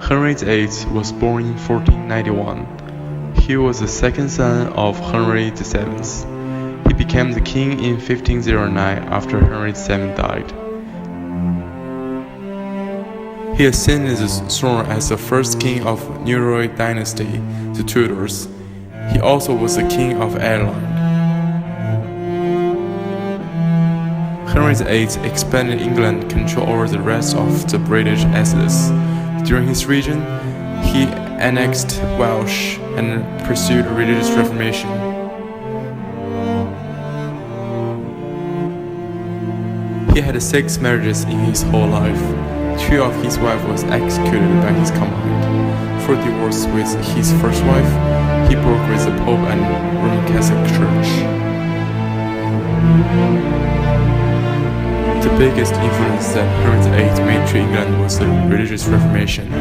Henry VIII was born in 1491. He was the second son of Henry VII. He became the king in 1509 after Henry VII died. He ascended the throne as the first king of Histroy dynasty, the Tudors. He also was the king of Ireland. Henry VIII expanded England's control over the rest of the British Isles. During his reign, he annexed Welsh and pursued religious reformation. He had 6 marriages in his whole life. 2 of his wives was executed by his command. For divorce with his first wife, he broke with the Pope and Roman Catholic Church. The biggest influence that Henry VIII made to England was the religious reformation.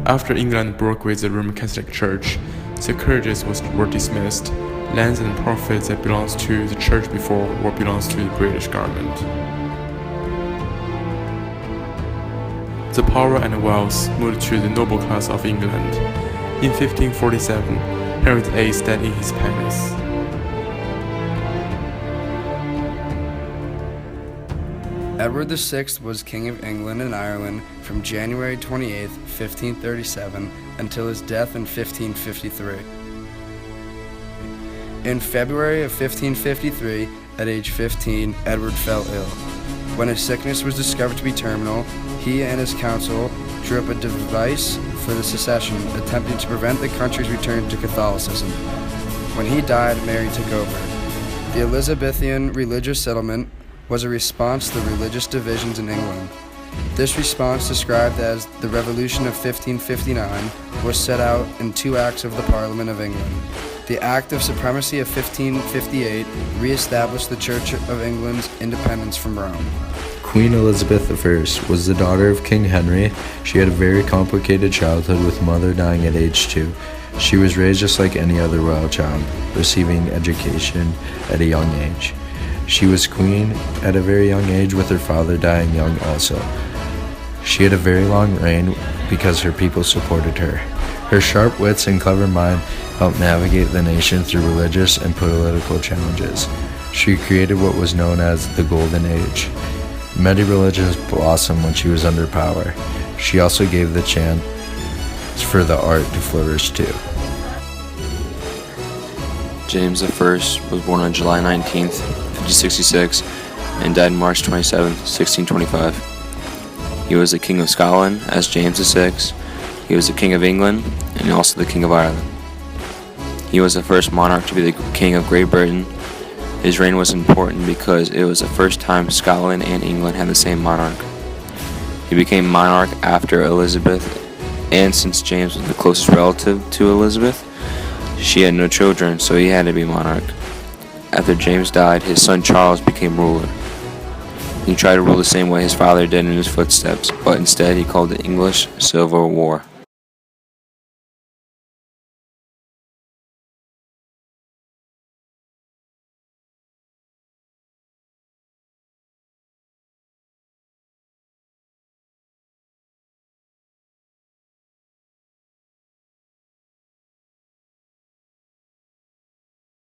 After England broke with the Roman Catholic Church, the clergy were dismissed. Lands and profits that belonged to the church before were belonged to the British government. The power and wealth moved to the noble class of England. In 1547, Henry VIII died in his palace. Edward VI was King of England and Ireland from January 28, 1537 until his death in 1553. In February of 1553, at age 15, Edward fell ill. When his sickness was discovered to be terminal, he and his council drew up a device for the succession, attempting to prevent the country's return to Catholicism. When he died, Mary took over. The Elizabethan religious settlement was a response to the religious divisions in England. This response, described as the Revolution of 1559, was set out in 2 acts of the Parliament of England. The Act of Supremacy of 1558 re-established the Church of England's independence from Rome. Queen Elizabeth I was the daughter of King Henry. She had a very complicated childhood with mother dying at age 2. She was raised just like any other royal child, receiving education at a young age. She was queen at a very young age, with her father dying young also. She had a very long reign because her people supported her. Her sharp wits and clever mind helped navigate the nation through religious and political challenges. She created what was known as the Golden Age. Many religions blossomed when she was under power. She also gave the chance for the art to flourish too. James I was born on July 19th, 1566, and died March 27, 1625. He was the King of Scotland as James VI. He was the King of England and also the King of Ireland. He was the first monarch to be the King of Great Britain. His reign was important because it was the first time Scotland and England had the same monarch. He became monarch after Elizabeth, and since James was the closest relative to Elizabeth, she had no children, so he had to be monarch. After James died, his son Charles became ruler. He tried to rule the same way his father did in his footsteps, but instead he called the English Civil War.